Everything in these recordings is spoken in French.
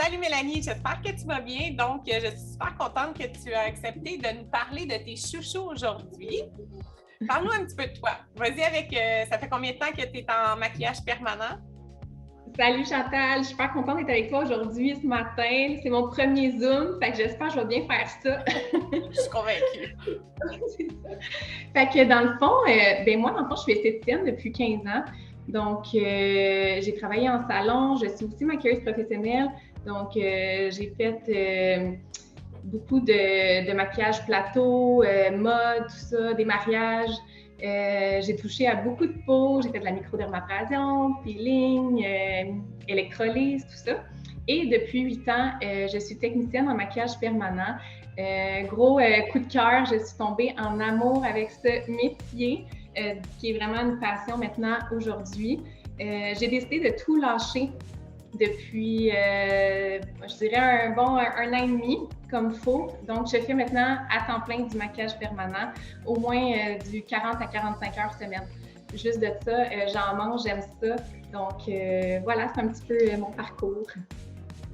Salut Mélanie, j'espère que tu vas bien. Donc, je suis super contente que tu as accepté de nous parler de tes chouchous aujourd'hui. Parle-nous un petit peu de toi. Vas-y avec, ça fait combien de temps que tu es en maquillage permanent? Salut Chantal, je suis super contente d'être avec toi aujourd'hui, ce matin. C'est mon premier Zoom, fait que j'espère que je vais bien faire ça. Je suis convaincue. C'est ça. Fait que dans le fond, moi, dans le fond, je suis esthéticienne depuis 15 ans. Donc, j'ai travaillé en salon, je suis aussi maquilleuse professionnelle. Donc, j'ai fait beaucoup de maquillage plateau, mode, tout ça, des mariages. J'ai touché à beaucoup de peau, j'ai fait de la microdermabrasion, peeling, électrolyse, tout ça. Et depuis 8 ans, je suis technicienne en maquillage permanent. Gros coup de cœur, je suis tombée en amour avec ce métier qui est vraiment une passion maintenant aujourd'hui. J'ai décidé de tout lâcher depuis, je dirais, un bon un an et demi, comme il faut. Donc, je fais maintenant à temps plein du maquillage permanent, au moins du 40 à 45 heures semaine. Juste de ça, j'en mange, j'aime ça. Donc, voilà, c'est un petit peu mon parcours.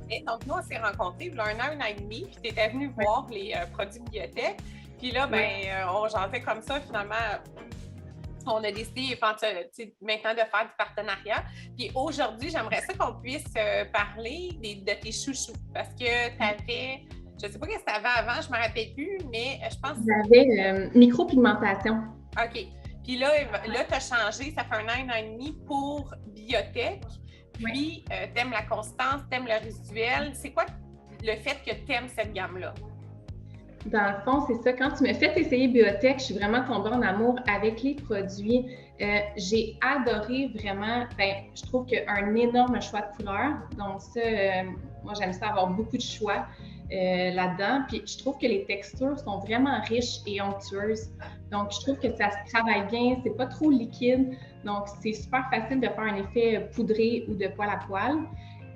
Et donc, nous, on s'est rencontrés il y a un an et demi, puis tu étais venue voir les produits bibliothèques. Puis là, on jasait comme ça, finalement. On a décidé maintenant de faire du partenariat. Puis aujourd'hui, j'aimerais ça qu'on puisse parler de tes chouchous. Parce que tu avais, je ne sais pas ce que tu avais avant, je ne me rappelle plus, mais je pense. J'avais micropigmentation. OK. Puis là tu as changé, ça fait un an et demi pour biotech. Puis, tu aimes la constance, tu aimes le résiduel. C'est quoi le fait que tu aimes cette gamme-là? Dans le fond, c'est ça. Quand tu m'as fait essayer biotech, je suis vraiment tombée en amour avec les produits. J'ai adoré vraiment, je trouve qu'il y a un énorme choix de couleurs. Donc ça, moi, j'aime ça avoir beaucoup de choix là-dedans. Puis je trouve que les textures sont vraiment riches et onctueuses. Donc, je trouve que ça se travaille bien, c'est pas trop liquide. Donc, c'est super facile de faire un effet poudré ou de poil à poil.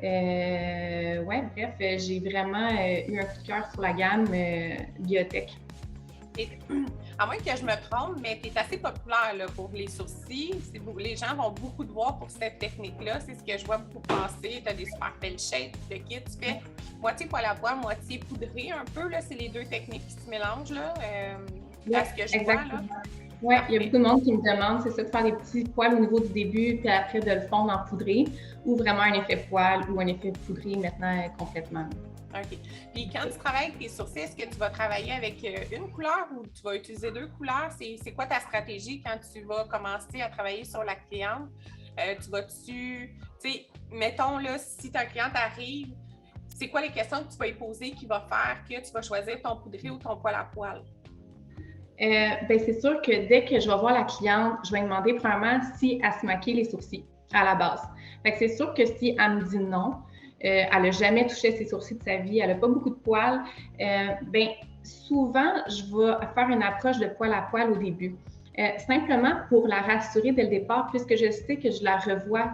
Bref, j'ai vraiment eu un coup de cœur sur la gamme biotech. À moins que je me trompe, mais tu es assez populaire là, pour les sourcils. Les gens vont beaucoup te voir pour cette technique-là. C'est ce que je vois beaucoup passer. Tu as des super belles shapes de kit. Tu fais moitié poil à poil, moitié poudré un peu. Là. C'est les deux techniques qui se mélangent là, à ce que je vois. Là. Oui, il y a beaucoup de monde qui me demande, c'est ça, de faire des petits poils au niveau du début, puis après de le fondre en poudré, ou vraiment un effet poil ou un effet poudré maintenant complètement. OK. Puis quand tu travailles avec tes sourcils, est-ce que tu vas travailler avec une couleur ou tu vas utiliser deux couleurs? C'est quoi ta stratégie quand tu vas commencer à travailler sur la cliente? Tu sais, mettons là, si ta cliente arrive, c'est quoi les questions que tu vas lui poser qui va faire que tu vas choisir ton poudré ou ton poil à poil? C'est sûr que dès que je vais voir la cliente, je vais lui demander premièrement si elle se maquille les sourcils à la base. Fait que c'est sûr que si elle me dit non, elle n'a jamais touché ses sourcils de sa vie, elle n'a pas beaucoup de poils, souvent, je vais faire une approche de poil à poil au début. Simplement pour la rassurer dès le départ, puisque je sais que je la revois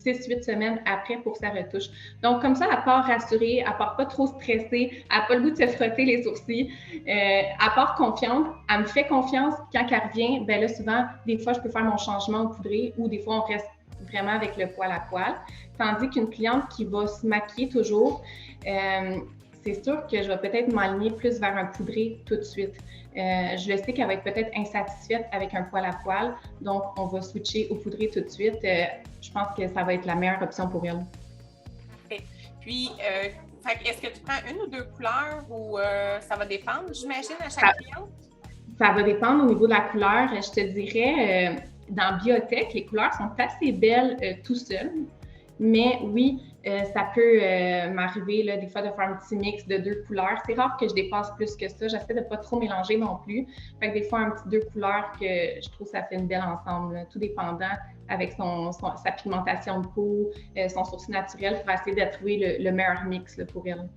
6-8 semaines après pour sa retouche. Donc, comme ça, elle part rassurée, elle part pas trop stressée, elle n'a pas le goût de se frotter les sourcils, elle part confiante, elle me fait confiance. Quand elle revient, là, souvent, des fois, je peux faire mon changement au poudré ou des fois, on reste vraiment avec le poil à poil. Tandis qu'une cliente qui va se maquiller toujours, c'est sûr que je vais peut-être m'aligner plus vers un poudré tout de suite. Je le sais qu'elle va être peut-être insatisfaite avec un poil à poil, donc on va switcher au poudré tout de suite. Je pense que ça va être la meilleure option pour elle. Okay. Puis, est-ce que tu prends une ou deux couleurs ou ça va dépendre, j'imagine, à chaque cliente? Ça va dépendre au niveau de la couleur. Je te dirais, dans biotech, les couleurs sont assez belles tout seules. Mais oui, ça peut m'arriver là, des fois de faire un petit mix de deux couleurs. C'est rare que je dépasse plus que ça. J'essaie de ne pas trop mélanger non plus. Fait que des fois, un petit deux couleurs que je trouve que ça fait une belle ensemble, là, tout dépendant avec sa pigmentation de peau, son sourcil naturel pour essayer de trouver le meilleur mix là, pour elle.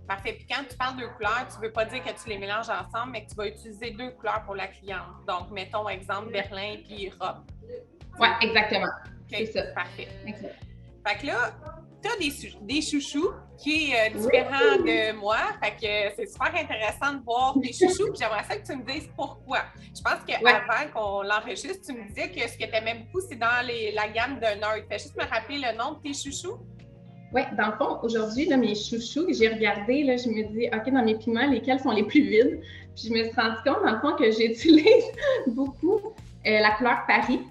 Parfait. Puis quand tu parles de couleurs, tu ne veux pas dire que tu les mélanges ensemble, mais que tu vas utiliser deux couleurs pour la cliente. Donc, mettons, exemple, Berlin puis robe. Oui, exactement. Okay. C'est ça. Parfait. Exact. Fait que là, tu as des chouchous qui est différent de moi. Fait que c'est super intéressant de voir tes chouchous. Puis j'aimerais ça que tu me dises pourquoi. Je pense qu'avant qu'on l'enregistre, tu me disais que ce que tu aimais beaucoup, c'est dans la gamme de Nerd. Fais juste me rappeler le nom de tes chouchous. Oui, dans le fond, aujourd'hui, là, mes chouchous, j'ai regardé, là, je me dis, OK, dans mes piments, lesquels sont les plus vides? Puis je me suis rendu compte, dans le fond, que j'utilise beaucoup la couleur Paris,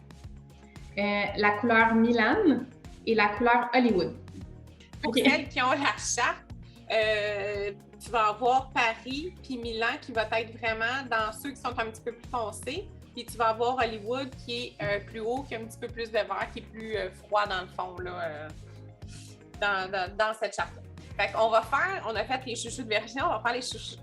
la couleur Milan et la couleur Hollywood. Pour celles qui ont la charte, tu vas avoir Paris puis Milan qui va être vraiment dans ceux qui sont un petit peu plus foncés. Puis tu vas avoir Hollywood qui est plus haut, qui a un petit peu plus de vert, qui est plus froid dans le fond, là, dans cette charte. Fait qu'on va faire, on a fait les chouchous de Virginie, on va faire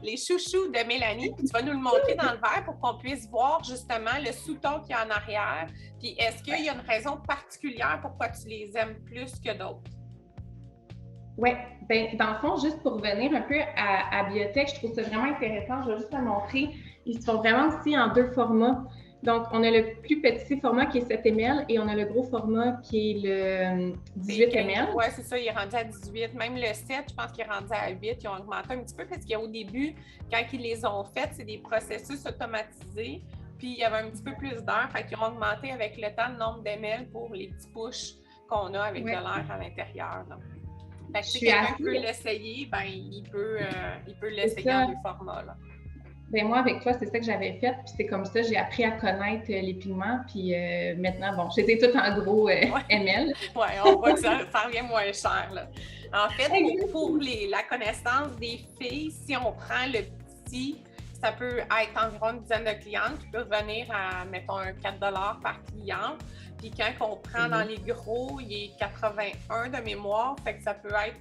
les chouchous de Mélanie, puis tu vas nous le montrer dans le verre pour qu'on puisse voir justement le sous-ton qu'il y a en arrière. Puis est-ce qu'il y a une raison particulière pourquoi tu les aimes plus que d'autres? Oui, bien, dans le fond, juste pour revenir un peu à Biotech, je trouve ça vraiment intéressant. Je vais juste te montrer. Ils sont vraiment aussi en 2 formats. Donc, on a le plus petit format qui est 7 ml et on a le gros format qui est le 18 ml. Oui, c'est ça, il est rendu à 18. Même le 7, je pense qu'il est rendu à 8. Ils ont augmenté un petit peu parce qu'au début, quand ils les ont faits, c'est des processus automatisés. Puis, il y avait un petit peu plus d'air. Fait qu'ils ont augmenté avec le temps le nombre d'ml pour les petits pushs qu'on a avec de l'air à l'intérieur. Fait que si quelqu'un peut l'essayer, ben, il peut l'essayer en 2 formats. Là. Ben moi, avec toi, c'est ça que j'avais fait. Puis c'est comme ça, j'ai appris à connaître les pigments. Puis maintenant, bon, j'étais tout en gros ml. Oui, on voit que ça revient moins cher. Là. En fait, pour la connaissance des filles, si on prend le petit, ça peut être environ une dizaine de clientes qui peuvent venir à, mettons, 4 $ par cliente. Puis quand on prend dans les gros, il est 81 de mémoire. Fait que ça peut être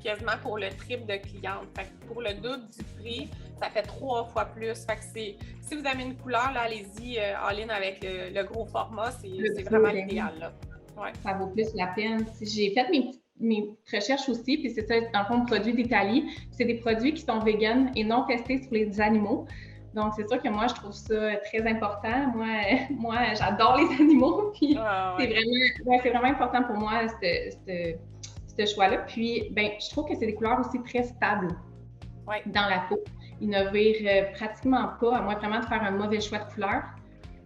quasiment pour le triple de clientes. Fait que pour le double du prix, ça fait 3 fois plus. Fait que si vous avez une couleur, là, allez-y all-in avec le gros format. C'est vraiment l'idéal. Ouais. Ça vaut plus la peine. J'ai fait mes recherches aussi, puis c'est ça, dans le fond, produits d'Italie. C'est des produits qui sont véganes et non testés sur les animaux. Donc, c'est sûr que moi, je trouve ça très important. Moi j'adore les animaux, puis c'est vraiment important pour moi, ce choix-là. Puis, ben, je trouve que c'est des couleurs aussi très stables dans la peau. Ils ne virent pratiquement pas, à moins vraiment de faire un mauvais choix de couleur.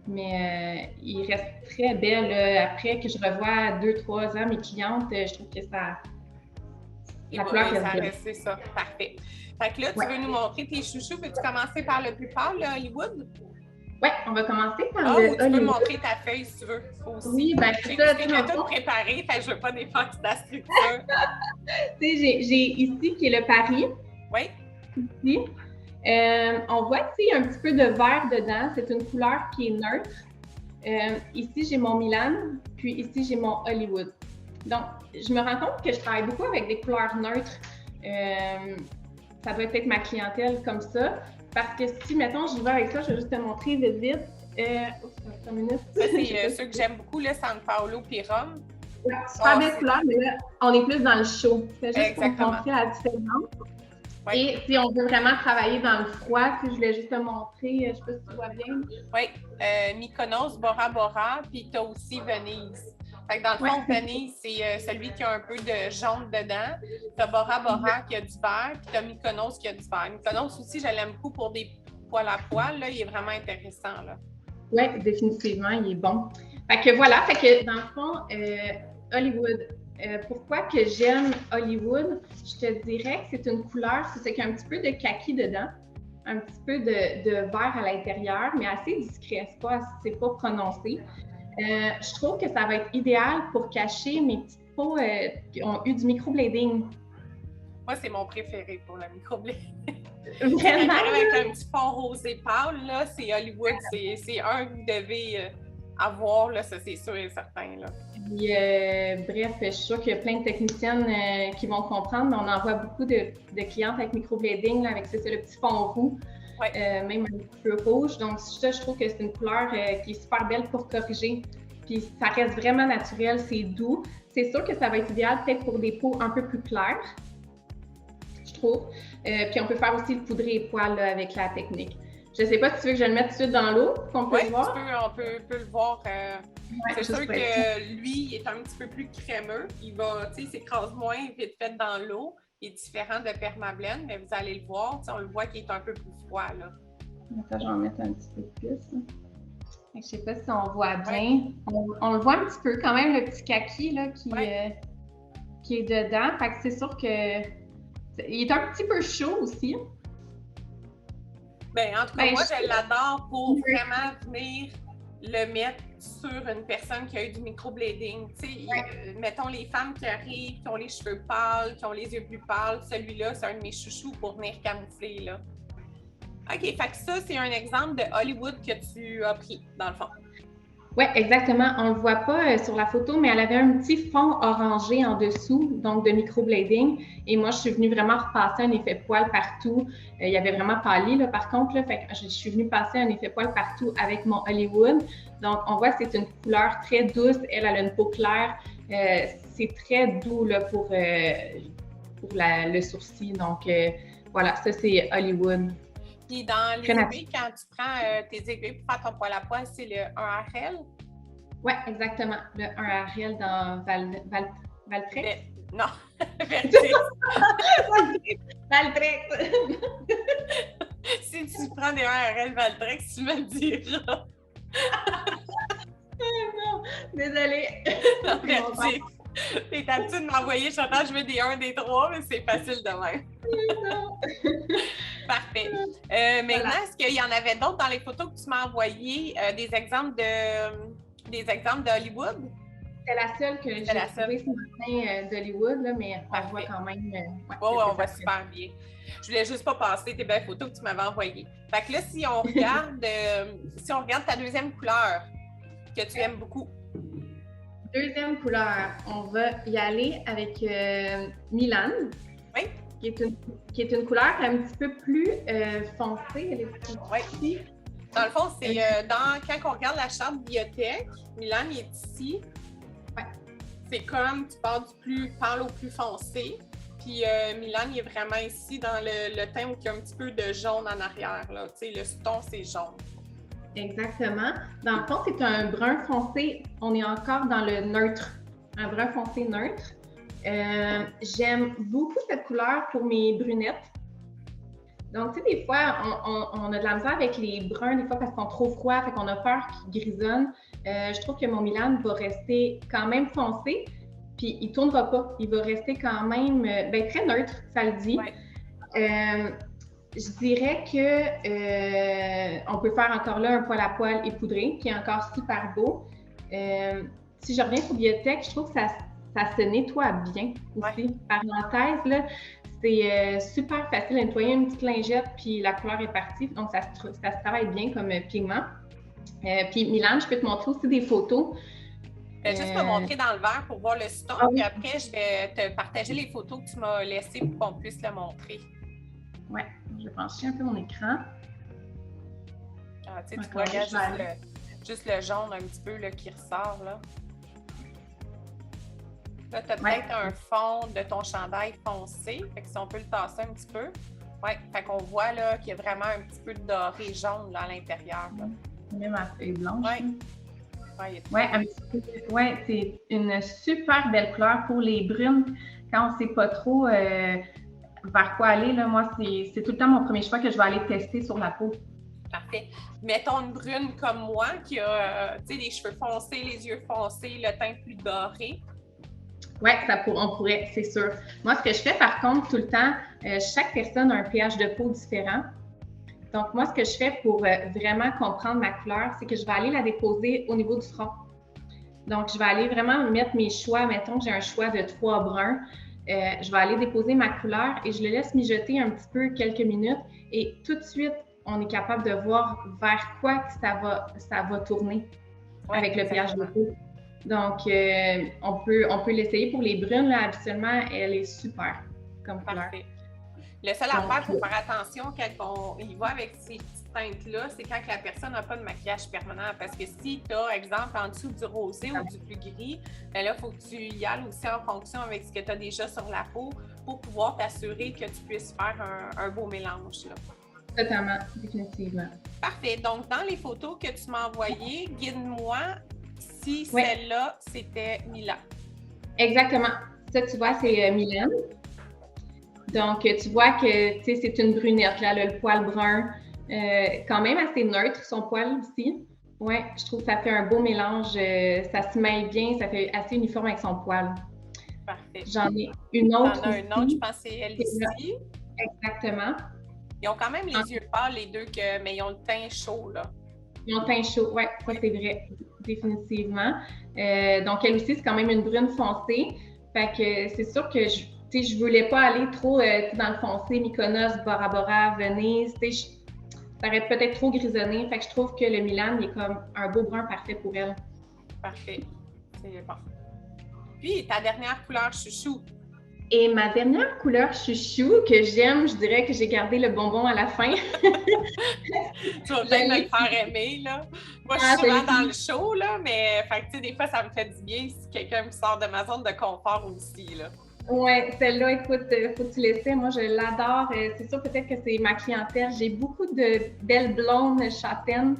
Mais ils restent très belles. Après que je revois 2-3 ans mes clientes, je trouve que la couleur reste c'est ça. Parfait. Fait que là, tu veux nous montrer tes chouchous. Peux-tu commencer par le plus pâle, le Hollywood? Oui, on va commencer par le Hollywood. Tu peux montrer ta feuille si tu veux aussi. Oui, bien c'est ça. J'ai tout préparé, fait que je ne veux pas défendre ta structure. J'ai ici qui est le Paris. Oui. Ici. On voit ici un petit peu de vert dedans. C'est une couleur qui est neutre. Ici, j'ai mon Milan, puis ici, j'ai mon Hollywood. Donc, je me rends compte que je travaille beaucoup avec des couleurs neutres. Ça doit être ma clientèle comme ça. Parce que si, mettons, j'y vais avec ça, je vais juste te montrer vite. Ça, c'est ceux que j'aime beaucoup, le San Paolo puis Rome. Super belle couleur, mais là, on est plus dans le chaud. C'est juste pour montrer la différence. Ouais. Et si on veut vraiment travailler dans le froid, si je voulais juste te montrer, je ne sais pas si tu vois bien. Oui, Mykonos, Bora Bora, puis tu as aussi Venise. Fait que dans le fond, Venise, c'est celui qui a un peu de jaune dedans. Tu as Bora Bora qui a du vert, puis tu as Mykonos qui a du vert. Mykonos aussi, je l'aime beaucoup pour des poils à poil. Là, il est vraiment intéressant. Oui, définitivement, il est bon. Fait que voilà, fait que dans le fond, Hollywood. Pourquoi que j'aime Hollywood? Je te dirais que c'est une couleur, c'est qu'il y a un petit peu de kaki dedans, un petit peu de vert à l'intérieur, mais assez discret, c'est pas prononcé. Je trouve que ça va être idéal pour cacher mes petites peaux qui ont eu du microblading. Moi, c'est mon préféré pour le microblading. Vraiment? Avec un petit fond rosé pâle, là, c'est Hollywood. C'est un que vous devez avoir, là, ça c'est sûr et certain. Là. Puis, bref, je suis sûre qu'il y a plein de techniciennes qui vont comprendre, mais on en voit beaucoup de clientes avec microblading, là, avec le petit fond roux, même un petit peu rouge. Donc, ça, je trouve que c'est une couleur qui est super belle pour corriger. Puis, ça reste vraiment naturel, c'est doux. C'est sûr que ça va être idéal peut-être pour des peaux un peu plus claires, je trouve. Puis, on peut faire aussi le poudré et poils là, avec la technique. Je ne sais pas si tu veux que je le mette tout de suite dans l'eau, qu'on peut le voir. Oui, on peut le voir. C'est sûr que lui, il est un petit peu plus crémeux. Il va, tu sais, s'écrase moins vite fait dans l'eau. Il est différent de Permablend, mais vous allez le voir. On le voit qu'il est un peu plus froid. Là. Ça, je vais en mettre un petit peu plus. Je ne sais pas si on voit bien. On le voit un petit peu quand même, le petit kaki là, qui qui est dedans. Fait que c'est sûr que il est un petit peu chaud aussi. Ben, en tout cas, moi, je l'adore pour vraiment venir le mettre sur une personne qui a eu du microblading. Tu sais, mettons les femmes qui arrivent, qui ont les cheveux pâles, qui ont les yeux plus pâles, celui-là, c'est un de mes chouchous pour venir camoufler, là. OK, fait que ça, c'est un exemple de Hollywood que tu as pris, dans le fond. Oui, exactement. On ne le voit pas sur la photo, mais elle avait un petit fond orangé en dessous, donc de microblading. Et moi, je suis venue vraiment repasser un effet poil partout. Il y avait vraiment pâli, là, par contre. Là, fait que je suis venue passer un effet poil partout avec mon Hollywood. Donc, on voit que c'est une couleur très douce. Elle a une peau claire. C'est très doux là, pour le sourcil. Donc, voilà, ça, c'est Hollywood. Puis dans les aiguilles, quand tu prends tes aiguilles pour faire ton poil à poil, c'est le 1RL? Oui, exactement. Le 1RL dans Valtrex. Non, Vertex. Valtrex. Si tu prends des 1RL Valtrex, tu me le diras. Non, désolée. Non, merci. T'es habituée de m'envoyer, Chantal, je veux des 1, des 3, mais c'est facile de même. Non. Parfait. Maintenant, est-ce qu'il y en avait d'autres dans les photos que tu m'as envoyées, des exemples d'Hollywood? C'est la seule que j'ai trouvée ce matin d'Hollywood, là, mais on voit quand même. On voit super bien. Je voulais juste pas passer tes belles photos que tu m'avais envoyées. Fait que là, si on regarde ta deuxième couleur, que tu aimes beaucoup. Deuxième couleur, on va y aller avec Milan. Oui. Qui est une couleur un petit peu plus foncée. Elle est plus oui. Dans le fond, c'est quand on regarde la charte bibliothèque, Milan est ici. Ouais. C'est comme tu pars du plus pâle au plus foncé. Puis Milan il est vraiment ici dans le teint où il y a un petit peu de jaune en arrière. Là. Tu sais, le ton, c'est jaune. Exactement. Dans le fond, c'est un brun foncé. On est encore dans le neutre. Un brun foncé neutre. J'aime beaucoup cette couleur pour mes brunettes. Donc, tu sais, des fois, on a de la misère avec les bruns, des fois, parce qu'ils sont trop froids, fait qu'on a peur qu'ils grisonnent. Je trouve que mon Milan va rester quand même foncé, puis il ne tournera pas. Il va rester quand même très neutre, ça le dit. Ouais. Je dirais qu'on peut faire encore là un poil à poil époudré, qui est encore super beau. Si je reviens sur bibliothèque, je trouve que ça se nettoie bien aussi. Ouais. Parenthèse, là, c'est super facile à nettoyer, une petite lingette, puis la couleur est partie. Donc, ça se travaille bien comme pigment. Puis, Milan, je peux te montrer aussi des photos. Juste me montrer dans le verre pour voir le stock, puis après, je vais te partager les photos que tu m'as laissées pour qu'on puisse le montrer. Oui, je vais pencher un peu mon écran. Ah, tu sais, tu vois, juste le jaune un petit peu là, qui ressort, là. Là, tu as peut-être un fond de ton chandail foncé. Fait que si on peut le tasser un petit peu. Oui, fait qu'on voit là qu'il y a vraiment un petit peu de doré jaune là, à l'intérieur. Même ma feuille blanche. Oui, c'est une super belle couleur pour les brunes. Quand on ne sait pas trop vers quoi aller, là, moi, c'est tout le temps mon premier choix que je vais aller tester sur la peau. Parfait. Mettons une brune comme moi qui a les cheveux foncés, les yeux foncés, le teint plus doré. Oui, on pourrait, c'est sûr. Moi, ce que je fais, par contre, tout le temps, chaque personne a un pH de peau différent. Donc, moi, ce que je fais pour vraiment comprendre ma couleur, c'est que je vais aller la déposer au niveau du front. Donc, je vais aller vraiment mettre mes choix. Mettons que j'ai un choix de 3 bruns. Je vais aller déposer ma couleur et je le laisse mijoter un petit peu quelques minutes. Et tout de suite, on est capable de voir vers quoi que ça va tourner avec le pH de peau. Donc, on peut l'essayer pour les brunes. Là, habituellement, elle est super comme couleur. Parfait. Le seul affaire, il faut faire attention quand on y va avec ces petites teintes-là, c'est quand la personne n'a pas de maquillage permanent. Parce que si tu as, exemple, en dessous du rosé ou du plus gris, ben là, il faut que tu y ailles aussi en fonction avec ce que tu as déjà sur la peau pour pouvoir t'assurer que tu puisses faire un beau mélange. Là. Totalement, définitivement. Parfait. Donc, dans les photos que tu m'as envoyées, guide-moi si celle-là, c'était Milan. Exactement. Ça, tu vois, c'est Milan. Donc, tu vois que c'est une brunette. Là, elle a le poil brun, quand même assez neutre, son poil aussi. Oui, je trouve que ça fait un beau mélange. Ça se mêle bien, ça fait assez uniforme avec son poil. Parfait. J'en ai une autre T'en as un autre, je aussi. pense que c'est elle C'est là. ici. Exactement. Ils ont quand même les yeux pâles, les deux, mais ils ont le teint chaud, là. Ils ont le teint chaud, oui, ça c'est vrai, définitivement. Donc, elle aussi, c'est quand même une brune foncée. Fait que c'est sûr que je voulais pas aller trop dans le foncé, Mykonos, Bora Bora, Venise. Ça aurait peut-être trop grisonné. Fait que je trouve que le Milan, il est comme un beau brun parfait pour elle. Parfait. C'est bon. Puis, ta dernière couleur chouchou. Et ma dernière couleur chouchou que j'aime, je dirais que j'ai gardé le bonbon à la fin. Tu vas peut-être me le faire aimer, là. Moi, je suis souvent dans le show, là, mais fait que, tu sais, des fois, ça me fait du bien si quelqu'un me sort de ma zone de confort aussi, là. Oui, celle-là, écoute, faut que tu l'essaies. Moi, je l'adore. C'est sûr, peut-être que c'est ma clientèle. J'ai beaucoup de belles blondes châtaines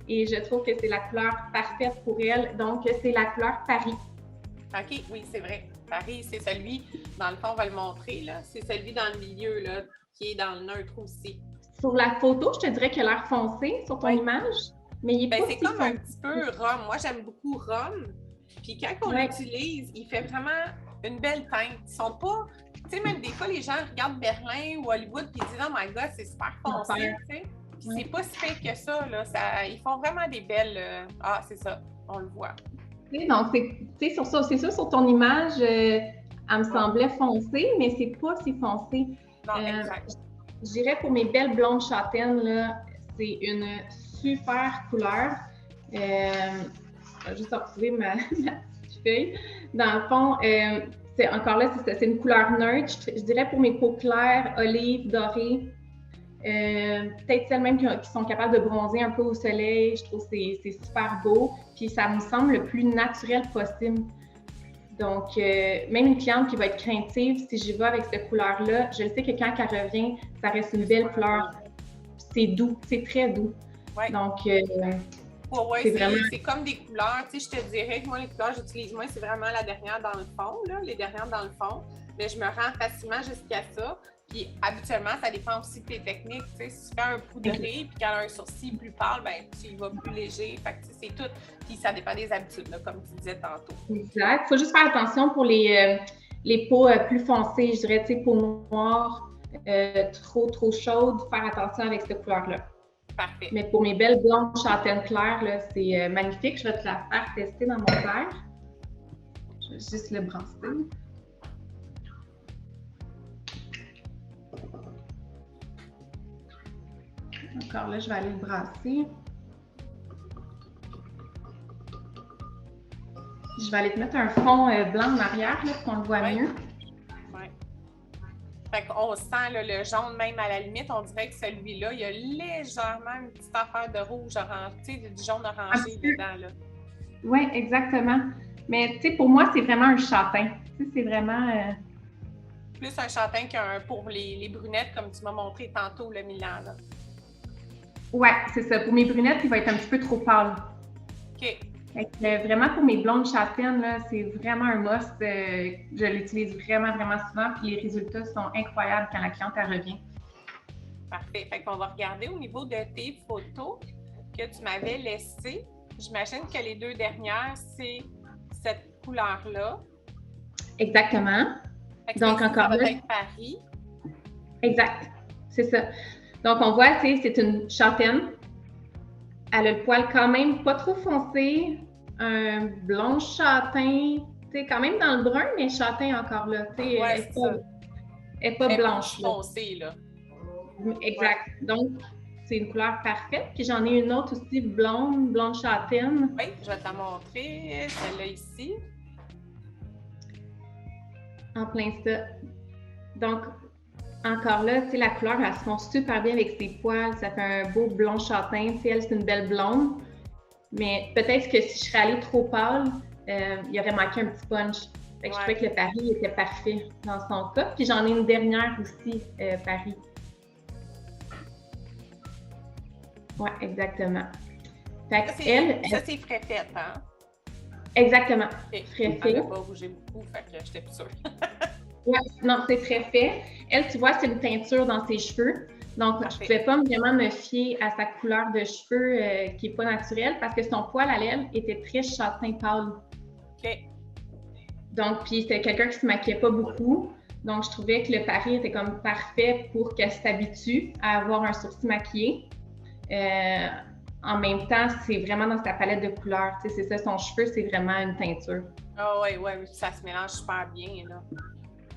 et je trouve que c'est la couleur parfaite pour elle. Donc, c'est la couleur Paris. OK, oui, c'est vrai. Paris, c'est celui, dans le fond, on va le montrer, là. C'est celui dans le milieu, là, qui est dans le neutre aussi. Sur la photo, je te dirais qu'il a l'air foncé sur ton image, mais il est pas c'est comme un petit peu rhum. Moi, j'aime beaucoup rhum. Puis quand on l'utilise, il fait vraiment une belle teinte. Ils sont pas... Tu sais, même des fois, les gens regardent Berlin ou Hollywood puis ils disent « Oh my God, c'est super foncé! » Puis c'est pas si fait que ça, là. Ils font vraiment des belles... Ah, c'est ça, on le voit. Donc, c'est ça, sur ton image, elle me semblait foncée, mais c'est pas si foncé. Non, exact. Je dirais pour mes belles blondes châtaines, là, c'est une super couleur. Je vais juste retrouver ma petite feuille. Dans le fond, encore là, c'est une couleur neutre. Je dirais pour mes peaux claires, olive, dorée. Peut-être celles même qui sont capables de bronzer un peu au soleil. Je trouve que c'est super beau. Puis ça me semble le plus naturel possible. Donc, même une cliente qui va être craintive, si j'y vais avec cette couleur-là, je sais que quand elle revient, ça reste une belle couleur. C'est doux, c'est très doux. Ouais. Donc, c'est comme des couleurs. Tu sais, je te dirais que moi, les couleurs que j'utilise moins, c'est vraiment la dernière dans le fond, là, les dernières dans le fond. Mais je me rends facilement jusqu'à ça. Puis habituellement, ça dépend aussi de tes techniques. Tu sais, si tu fais un poudré puis qu'elle a un sourcil plus pâle, ben tu y vas plus léger. Fait que c'est tout. Puis ça dépend des habitudes, là, comme tu disais tantôt. Exact. Il faut juste faire attention pour les peaux plus foncées, je dirais, tu sais, peau noire, trop chaude, faire attention avec cette couleur-là. Parfait. Mais pour mes belles blondes châtaines claires, là, c'est magnifique. Je vais te la faire tester dans mon verre. Je vais juste le brasser. Encore là, je vais aller le brasser. Je vais aller te mettre un fond blanc en arrière là, pour qu'on le voit mieux. Oui. Fait qu'on sent là, le jaune, même à la limite, on dirait que celui-là, il y a légèrement une petite affaire de rouge orange, tu sais, du jaune orangé dedans. Là. Oui, exactement. Mais tu sais, pour moi, c'est vraiment un châtain. Tu sais, c'est vraiment... Plus un châtain qu'un pour les brunettes, comme tu m'as montré tantôt, le Milan. Là. Ouais, c'est ça. Pour mes brunettes, il va être un petit peu trop pâle. OK. Vraiment, pour mes blondes châtaines, là, c'est vraiment un must. Je l'utilise vraiment souvent. Puis les résultats sont incroyables quand la cliente elle revient. Parfait. Fait qu'on va regarder au niveau de tes photos que tu m'avais laissées. J'imagine que les deux dernières, c'est cette couleur-là. Exactement. Donc, encore là, être Paris. Exact. C'est ça. Donc, on voit, tu sais, c'est une châtaine. Elle a le poil quand même pas trop foncé. Un blond châtain. Tu sais, quand même dans le brun, mais châtain encore là. Tu sais, ouais, elle n'est pas blanche. Foncée, là. Exact. Ouais. Donc, c'est une couleur parfaite. Puis j'en ai une autre aussi, blonde châtaine. Oui, je vais te la montrer. Celle-là ici. En plein ça. Donc, encore là, tu sais, la couleur, elle se fond super bien avec ses poils. Ça fait un beau blond châtain. Tu sais, elle, c'est une belle blonde. Mais peut-être que si je serais allée trop pâle, il y aurait manqué un petit punch. Fait que je trouvais que le Paris était parfait dans son cas. Puis j'en ai une dernière aussi, Paris. Oui, exactement. Fait que ça, c'est frais fait, hein? Exactement. Okay. Frais fait. Elle n'a pas bougé beaucoup, fait que j'étais plus sûre. Oui, non, c'est très fait. Elle, tu vois, c'est une teinture dans ses cheveux. Donc, je ne pouvais pas vraiment me fier à sa couleur de cheveux qui n'est pas naturelle parce que son poil à l'aile était très châtain pâle. OK. Donc, puis c'était quelqu'un qui se maquillait pas beaucoup. Donc, je trouvais que le pari était comme parfait pour qu'elle s'habitue à avoir un sourcil maquillé. En même temps, c'est vraiment dans sa palette de couleurs. Tu sais, c'est ça, son cheveu, c'est vraiment une teinture. Ah oui, oui, ça se mélange super bien, là.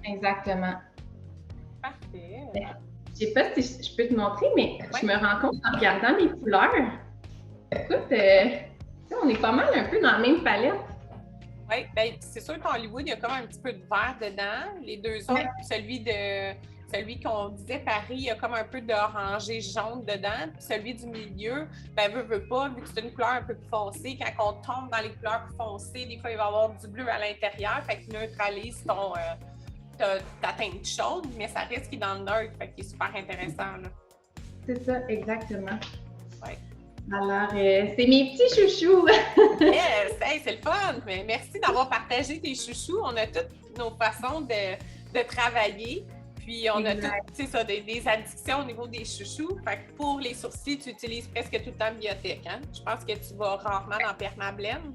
Exactement. Parfait. Je sais pas si je peux te montrer, mais je me rends compte en regardant mes couleurs. Écoute, on est pas mal un peu dans la même palette. Oui, bien, c'est sûr qu'en Hollywood, il y a comme un petit peu de vert dedans. Les deux autres, celui qu'on disait Paris, il y a comme un peu d'orangé jaune dedans. Puis celui du milieu, ben veut pas, vu que c'est une couleur un peu plus foncée, quand on tombe dans les couleurs plus foncées, des fois, il va y avoir du bleu à l'intérieur, fait qu'il neutralise ta teinte chaude, mais ça reste qu'il est dans le neutre, fait qu'il est super intéressant, là. C'est ça, exactement. Oui. Alors, c'est mes petits chouchous! Yes! Hey, c'est le fun! Mais merci d'avoir partagé tes chouchous. On a toutes nos façons de travailler. Puis, on a toutes ça, des addictions au niveau des chouchous. Fait que pour les sourcils, tu utilises presque tout le temps Biotech. Hein? Je pense que tu vas rarement dans Permablend.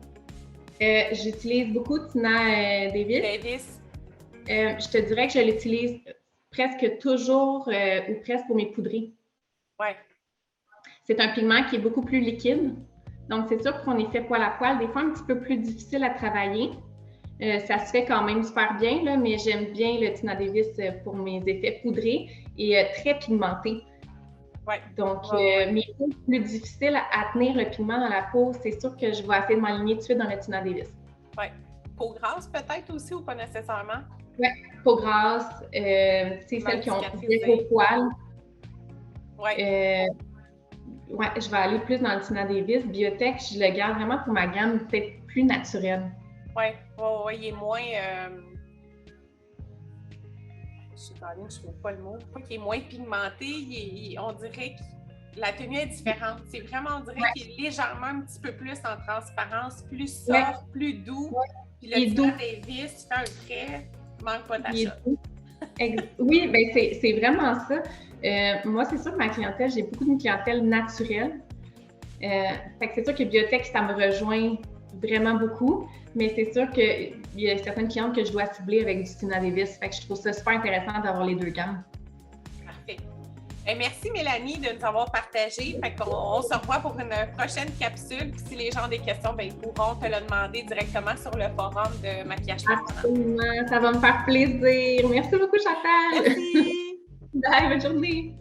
J'utilise beaucoup Tina Davis. Je te dirais que je l'utilise presque toujours ou presque pour mes poudrées. Oui. C'est un pigment qui est beaucoup plus liquide. Donc, c'est sûr qu'on est fait poil à poil, des fois un petit peu plus difficile à travailler. Ça se fait quand même super bien, là, mais j'aime bien le Tina Davis pour mes effets poudrés et très pigmentés. Ouais. Donc, mes peaux plus difficiles à tenir le pigment dans la peau, c'est sûr que je vais essayer de m'aligner tout de suite dans le Tina Davis. Oui. Peau grasse peut-être aussi ou pas nécessairement? Oui, peau grasse, c'est celles qui ont zéro poil. Oui. Ouais, je vais aller plus dans le Tina Davis. Biotech, je le garde vraiment pour ma gamme peut-être plus naturelle. Oui, il est moins. Je ne trouve pas le mot. Pas qu'il est moins pigmenté, on dirait que la tenue est différente. C'est vraiment, on dirait qu'il est légèrement un petit peu plus en transparence, plus soft, plus doux. Puis le Tina Davis, tu fais un trait, manque pas d'achat. Oui, ben c'est vraiment ça. Moi, c'est sûr que ma clientèle, j'ai beaucoup de clientèle naturelle. Fait que c'est sûr que Biotech, ça me rejoint vraiment beaucoup, mais c'est sûr qu'il y a certaines clientes que je dois cibler avec du Tina Davis. Fait que je trouve ça super intéressant d'avoir les deux gammes. Parfait. Et merci Mélanie de nous avoir partagé. Fait qu'on se revoit pour une prochaine capsule. Puis si les gens ont des questions, ben, ils pourront te le demander directement sur le forum de Maquillage Permanent. Absolument, ça va me faire plaisir. Merci beaucoup Chantal. Merci. Bye, bonne journée.